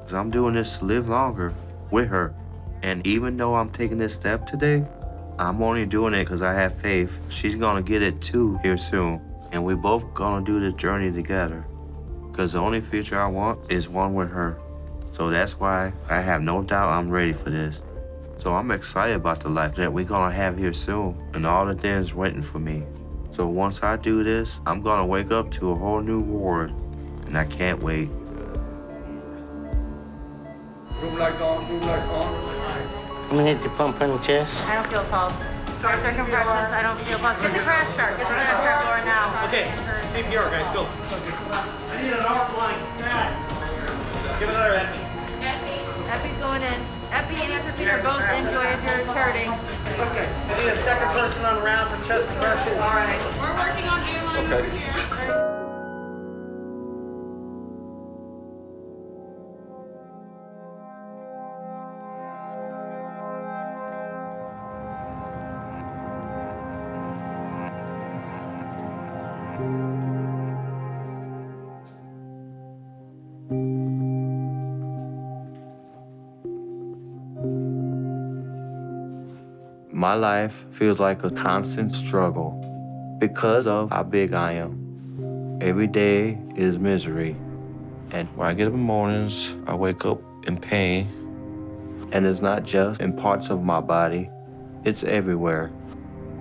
because I'm doing this to live longer with her. And even though I'm taking this step today, I'm only doing it because I have faith. She's gonna get it too here soon. And we both gonna do the journey together. Because the only future I want is one with her. So that's why I have no doubt I'm ready for this. So I'm excited about the life that we're gonna have here soon and all the things waiting for me. So once I do this, I'm gonna wake up to a whole new world, and I can't wait. Room lights on, room lights on. We need to pump on the chest. I don't feel pulse. Short circumferences, I don't feel pulse. Get the crash start. Get the crash start, Laura, now. Okay, CPR, guys, go. I need an arc line stat. Give it another epi. Epi's going in. Epi and Amphipheter both enjoy if you're charting. Okay, I need a second person on the round for chest compression. All right. We're working on airline over here. My life feels like a constant struggle because of how big I am. Every day is misery. And when I get up in the mornings, I wake up in pain. And it's not just in parts of my body, it's everywhere.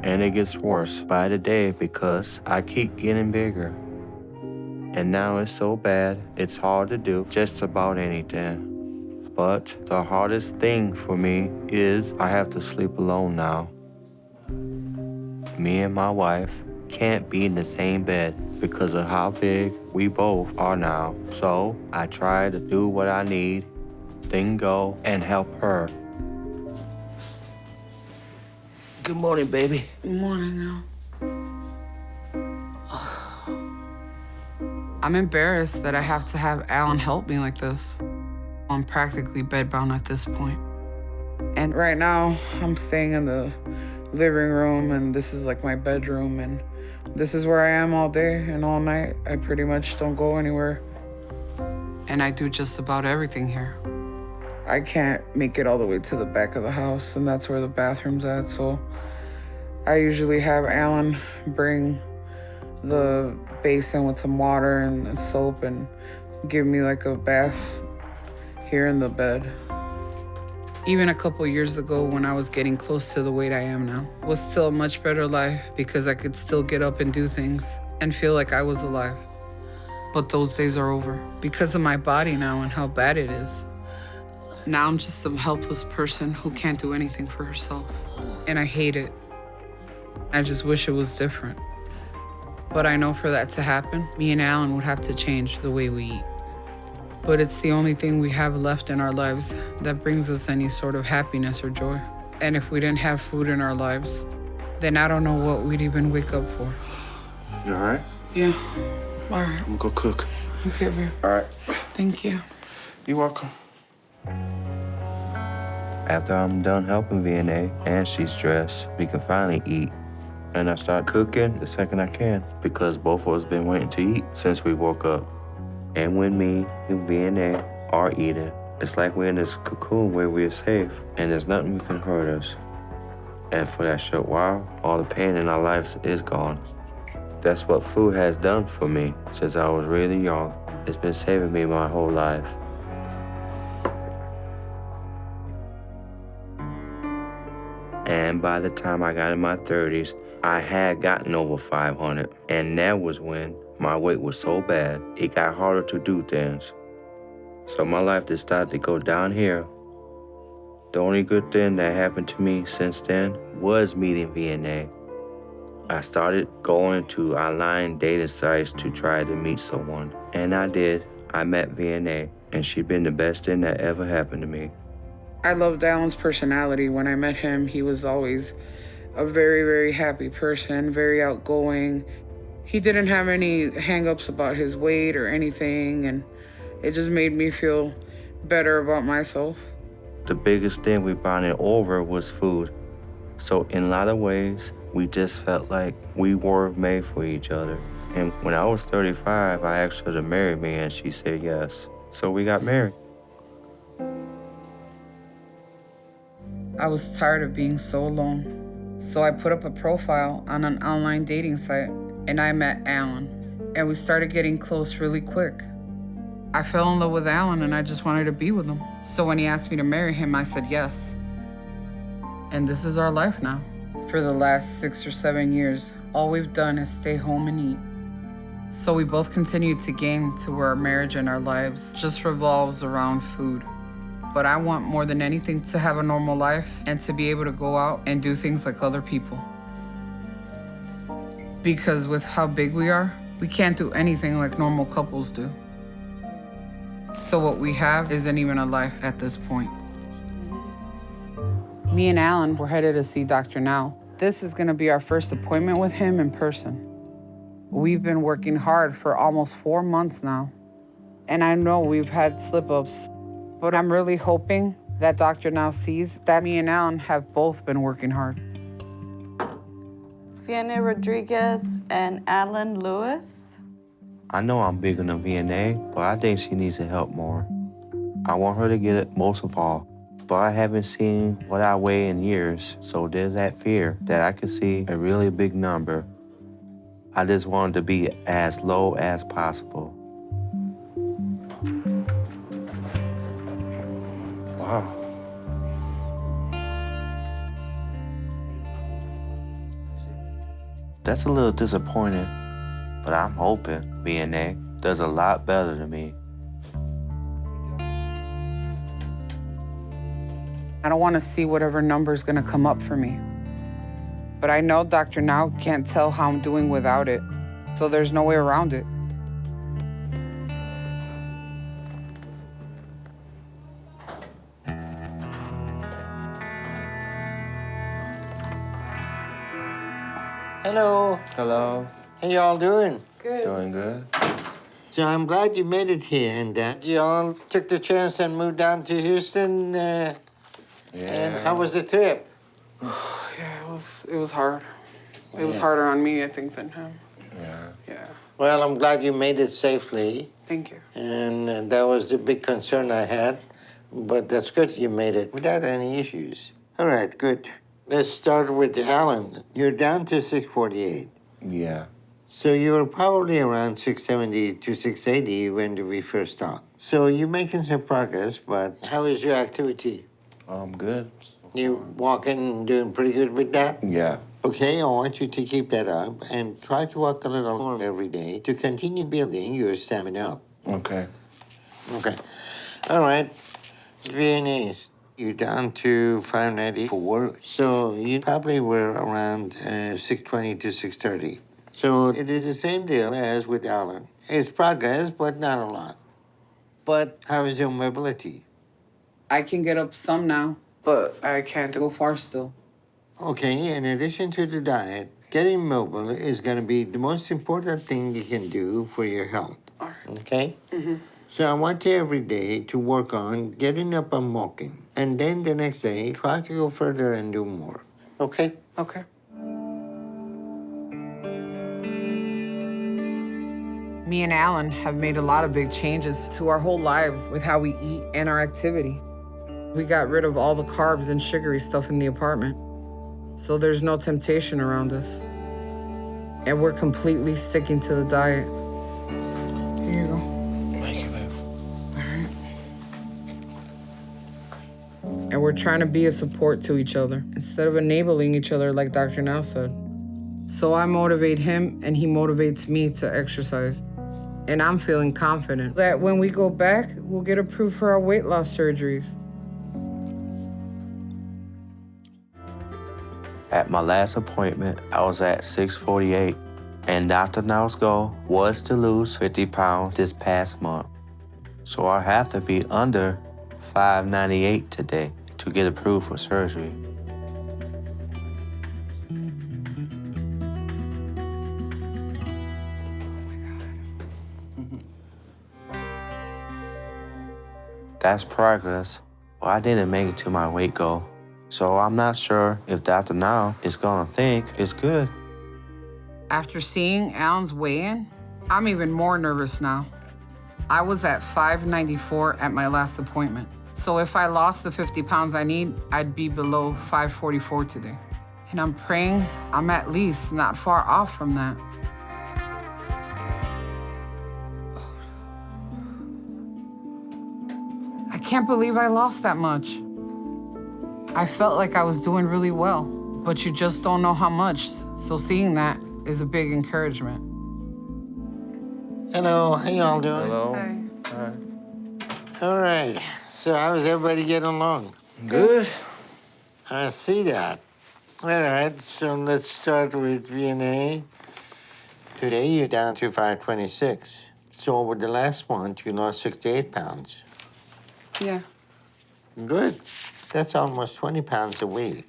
And it gets worse by the day because I keep getting bigger. And now it's so bad, it's hard to do just about anything. But the hardest thing for me is I have to sleep alone now. Me and my wife can't be in the same bed because of how big we both are now. So I try to do what I need, then go and help her. Good morning, baby. Good morning, now. I'm embarrassed that I have to have Alan help me like this. I'm practically bedbound at this point. And right now, I'm staying in the living room, and this is like my bedroom, and this is where I am all day and all night. I pretty much don't go anywhere. And I do just about everything here. I can't make it all the way to the back of the house, and that's where the bathroom's at, so I usually have Alan bring the basin with some water and soap and give me like a bath here in the bed. Even a couple years ago when I was getting close to the weight I am now, was still a much better life because I could still get up and do things and feel like I was alive. But those days are over because of my body now and how bad it is. Now I'm just a helpless person who can't do anything for herself. And I hate it. I just wish it was different. But I know for that to happen, me and Alan would have to change the way we eat. But it's the only thing we have left in our lives that brings us any sort of happiness or joy. And if we didn't have food in our lives, then I don't know what we'd even wake up for. You all right? Yeah, all right. I'm gonna go cook. Okay, babe. All right. Thank you. You're welcome. After I'm done helping Vianey and she's dressed, we can finally eat. And I start cooking the second I can because both of us been waiting to eat since we woke up. And when me and Vianey are eating, it's like we're in this cocoon where we're safe and there's nothing that can hurt us. And for that short while, all the pain in our lives is gone. That's what food has done for me since I was really young. It's been saving me my whole life. And by the time I got in my 30s, I had gotten over 500. And that was when my weight was so bad, it got harder to do things. So my life just started to go down here. The only good thing that happened to me since then was meeting Vianey. I started going to online dating sites to try to meet someone. And I did. I met Vianey, and she's been the best thing that ever happened to me. I loved Alan's personality. When I met him, he was always a very, very happy person, very outgoing. He didn't have any hang-ups about his weight or anything, and it just made me feel better about myself. The biggest thing we bonded over was food. So in a lot of ways, we just felt like we were made for each other. And when I was 35, I asked her to marry me, and she said yes. So we got married. I was tired of being so alone. So I put up a profile on an online dating site and I met Allen. And we started getting close really quick. I fell in love with Allen and I just wanted to be with him. So when he asked me to marry him, I said yes. And this is our life now. For the last 6 or 7 years, all we've done is stay home and eat. So we both continued to gain to where our marriage and our lives just revolves around food. But I want more than anything to have a normal life and to be able to go out and do things like other people. Because with how big we are, we can't do anything like normal couples do. So what we have isn't even a life at this point. Me and Allen were headed to see Dr. Now. This is gonna be our first appointment with him in person. We've been working hard for almost 4 months now. And I know we've had slip-ups, but I'm really hoping that Dr. Now sees that me and Allen have both been working hard. Vianey Rodriguez and Alan Lewis. I know I'm bigger than Vianey, but I think she needs to help more. I want her to get it most of all, but I haven't seen what I weigh in years, so there's that fear that I could see a really big number. I just wanted to be as low as possible. Wow. That's a little disappointing, but I'm hoping Vianey does a lot better than me. I don't want to see whatever number's gonna come up for me. But I know Dr. Now can't tell how I'm doing without it, so there's no way around it. Hello. Hello. How y'all doing? Doing good? So I'm glad you made it here and that you all took the chance and moved down to Houston. And how was the trip? Yeah, it was hard. It was harder on me, I think, than him. Yeah. Well, I'm glad you made it safely. Thank you. And that was the big concern I had. But that's good you made it without any issues. All right, good. Let's start with Allen. You're down to 648. Yeah. So you were probably around 670 to 680 when we first talked. So you're making some progress, but how is your activity? Good. You walking, doing pretty good with that? Yeah. Okay, I want you to keep that up and try to walk a little more every day to continue building your stamina up. Okay. Okay. All right. Vianey, you're down to 594. So you probably were around 620 to 630. So it is the same deal as with Allen. It's progress, but not a lot. But how is your mobility? I can get up some now, but I can't go far still. Okay, in addition to the diet, getting mobile is going to be the most important thing you can do for your health. All right. Okay? Mm-hmm. So I want you every day to work on getting up and walking. And then the next day, try to go further and do more. Okay? Okay. Me and Allen have made a lot of big changes to our whole lives with how we eat and our activity. We got rid of all the carbs and sugary stuff in the apartment, so there's no temptation around us. And we're completely sticking to the diet. Here you go. Thank you, babe. All right. And we're trying to be a support to each other instead of enabling each other like Dr. Now said. So I motivate him and he motivates me to exercise. And I'm feeling confident that when we go back, we'll get approved for our weight loss surgeries. At my last appointment, I was at 648, and Dr. Now's goal was to lose 50 pounds this past month. So I have to be under 598 today to get approved for surgery. That's progress. Well, I didn't make it to my weight goal. So I'm not sure if Dr. Now is gonna think it's good. After seeing Allen's weigh-in, I'm even more nervous now. I was at 594 at my last appointment. So if I lost the 50 pounds I need, I'd be below 544 today. And I'm praying I'm at least not far off from that. I can't believe I lost that much. I felt like I was doing really well, but you just don't know how much. So seeing that is a big encouragement. Hello, how y'all doing? Hello. Hi. All right. All right. So how's everybody getting along? Good. I see that. All right, so let's start with Vianey. Today you're down to 526. So over the last month, you lost 68 pounds. Yeah. Good. That's almost 20 pounds a week.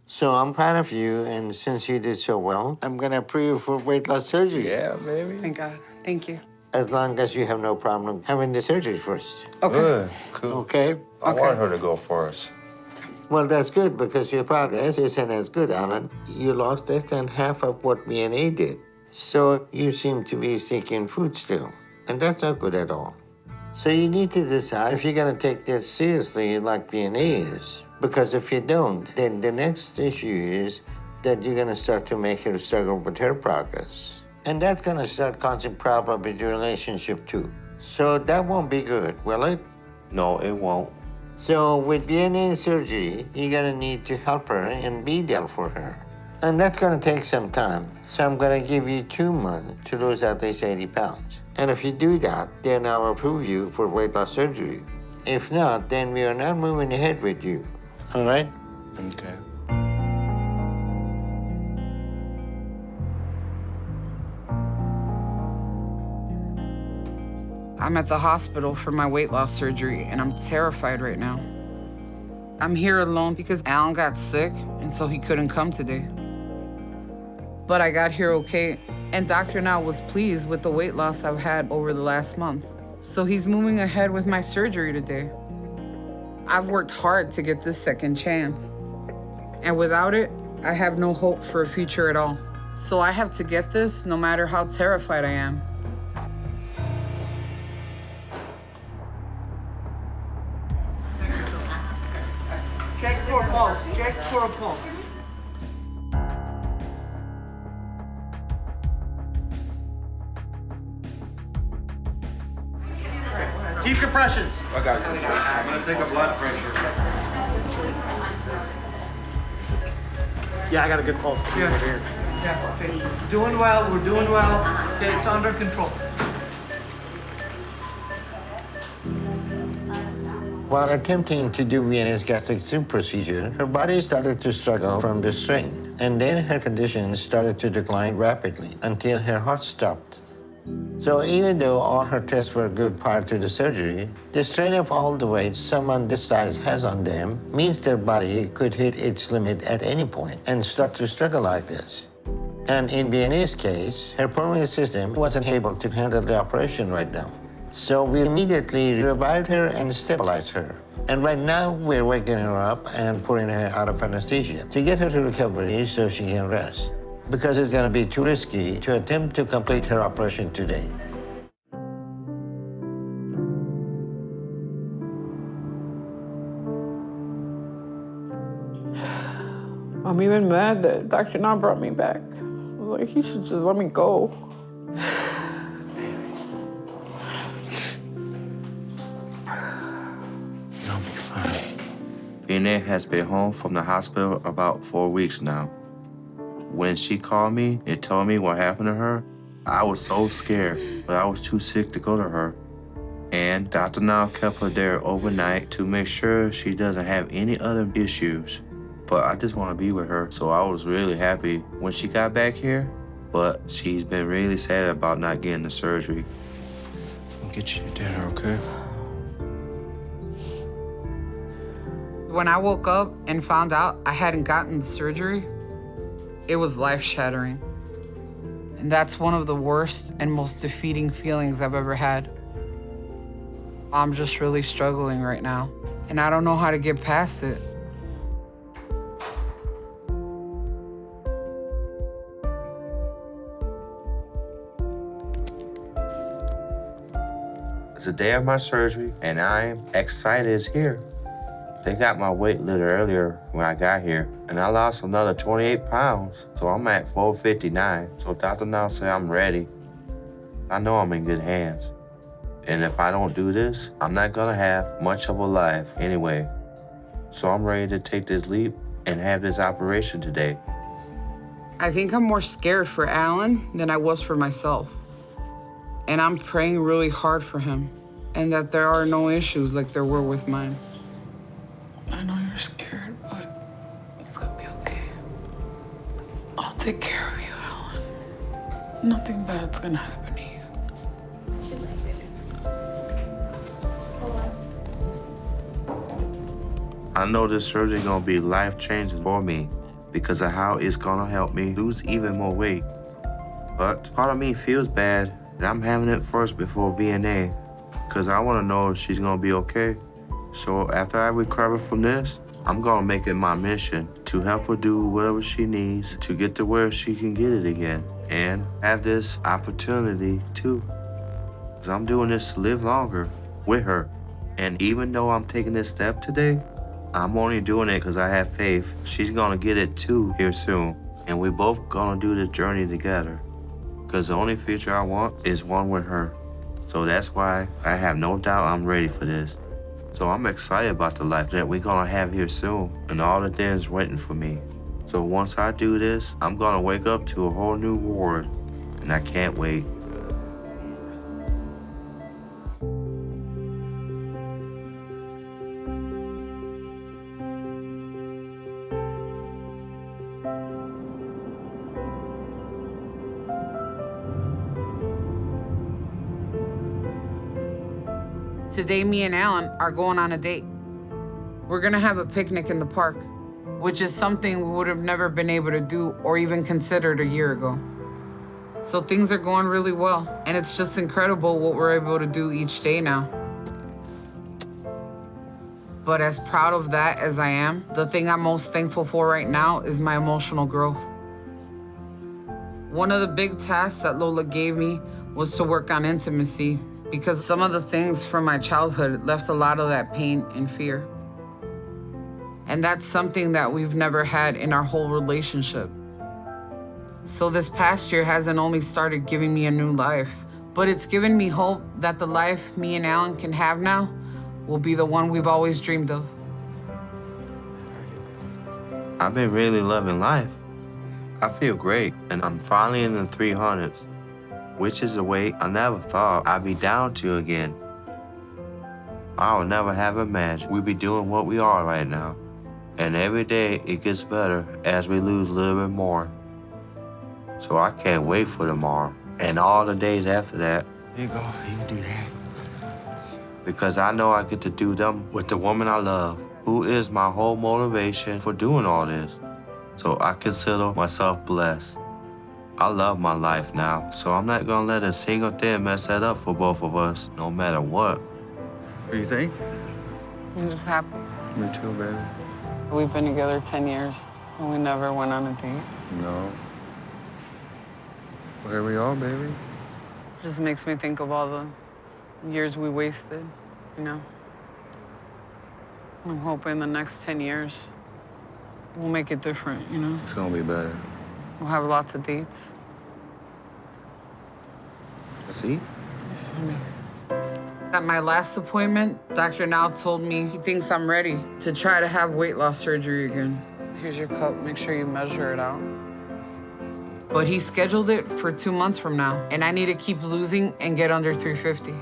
So I'm proud of you, and since you did so well, I'm gonna approve you for weight loss surgery. Yeah, baby. Thank God. Thank you. As long as you have no problem having the surgery first. Okay. Good. Cool. Okay? I want her to go first. Well, that's good because your progress isn't as good, Alan. You lost less than half of what me and A did. So you seem to be seeking food still, and that's not good at all. So you need to decide if you're gonna take this seriously like B&A is. Because if you don't, then the next issue is that you're gonna start to make her struggle with her progress. And that's gonna start causing problems with your relationship too. So that won't be good, will it? No, it won't. So with B&A surgery, you're gonna need to help her and be there for her. And that's gonna take some time. So I'm gonna give you 2 months to lose at least 80 pounds. And if you do that, then I'll approve you for weight loss surgery. If not, then we are not moving ahead with you. All right? Okay. I'm at the hospital for my weight loss surgery, and I'm terrified right now. I'm here alone because Alan got sick, and so he couldn't come today. But I got here okay, and Dr. Now was pleased with the weight loss I've had over the last month. So he's moving ahead with my surgery today. I've worked hard to get this second chance. And without it, I have no hope for a future at all. So I have to get this no matter how terrified I am. Check for a pulse. Check for a pulse. Keep your pressures. I got you. I'm gonna take a blood pressure. Yeah, I got a good pulse too over here. Yeah, okay. Doing well, we're doing well. Okay, it's under control. While attempting to do Vianey's gastric sleeve procedure, her body started to struggle from the strain. And then her condition started to decline rapidly until her heart stopped. So even though all her tests were good prior to the surgery, the strain of all the weight someone this size has on them means their body could hit its limit at any point and start to struggle like this. And in Vianey's case, her pulmonary system wasn't able to handle the operation right now. So we immediately revived her and stabilized her. And right now, we're waking her up and putting her out of anesthesia to get her to recovery so she can rest. Because it's gonna be too risky to attempt to complete her operation today. I'm even mad that Dr. Na brought me back. I was like, he should just let me go. You'll be fine. Vianey has been home from the hospital about 4 weeks now. When she called me and told me what happened to her, I was so scared, but I was too sick to go to her. And Dr. Now kept her there overnight to make sure she doesn't have any other issues. But I just want to be with her, so I was really happy when she got back here. But she's been really sad about not getting the surgery. I'll get you to dinner, okay? When I woke up and found out I hadn't gotten the surgery, it was life-shattering. And that's one of the worst and most defeating feelings I've ever had. I'm just really struggling right now, and I don't know how to get past it. It's the day of my surgery, and I'm excited it's here. They got my weight a little earlier when I got here, and I lost another 28 pounds, so I'm at 459. So Dr. now said I'm ready. I know I'm in good hands. And if I don't do this, I'm not gonna have much of a life anyway. So I'm ready to take this leap and have this operation today. I think I'm more scared for Alan than I was for myself. And I'm praying really hard for him, and that there are no issues like there were with mine. I know you're scared, but it's gonna be okay. I'll take care of you, Alan. Nothing bad's gonna happen to you. I know this surgery gonna be life-changing for me because of how it's gonna help me lose even more weight. But part of me feels bad that I'm having it first before Vianey, because I wanna know if she's gonna be okay. So after I recover from this, I'm gonna make it my mission to help her do whatever she needs to get to where she can get it again and have this opportunity too. Because I'm doing this to live longer with her. And even though I'm taking this step today, I'm only doing it because I have faith she's gonna get it too here soon. And we both gonna do the journey together. Because the only future I want is one with her. So that's why I have no doubt I'm ready for this. So I'm excited about the life that we're gonna have here soon and all the things waiting for me. So once I do this, I'm gonna wake up to a whole new world, and I can't wait. Today, me and Alan are going on a date. We're gonna have a picnic in the park, which is something we would have never been able to do or even considered a year ago. So things are going really well, and it's just incredible what we're able to do each day now. But as proud of that as I am, the thing I'm most thankful for right now is my emotional growth. One of the big tasks that Lola gave me was to work on intimacy, because some of the things from my childhood left a lot of that pain and fear. And that's something that we've never had in our whole relationship. So this past year hasn't only started giving me a new life, but it's given me hope that the life me and Alan can have now will be the one we've always dreamed of. I've been really loving life. I feel great, and I'm finally in the 300s. Which is a weight I never thought I'd be down to again. I would never have imagined we'd be doing what we are right now. And every day it gets better as we lose a little bit more. So I can't wait for tomorrow and all the days after that. There you go, you can do that. Because I know I get to do them with the woman I love, who is my whole motivation for doing all this. So I consider myself blessed. I love my life now, so I'm not gonna let a single thing mess that up for both of us, no matter what. What do you think? I'm just happy. Me too, baby. We've been together 10 years, and we never went on a date. No. Well, here we are, baby. It just makes me think of all the years we wasted, you know? I'm hoping the next 10 years we'll make it different, you know? It's gonna be better. We'll have lots of dates. Let's eat. At my last appointment, Dr. Now told me he thinks I'm ready to try to have weight loss surgery again. Here's your cup, make sure you measure it out. But he scheduled it for 2 months from now, and I need to keep losing and get under 350.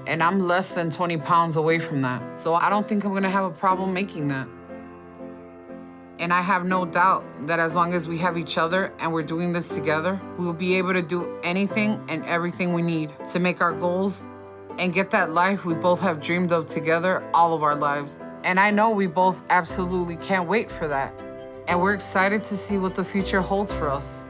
And I'm less than 20 pounds away from that. So I don't think I'm gonna have a problem making that. And I have no doubt that as long as we have each other and we're doing this together, we will be able to do anything and everything we need to make our goals and get that life we both have dreamed of together all of our lives. And I know we both absolutely can't wait for that. And we're excited to see what the future holds for us.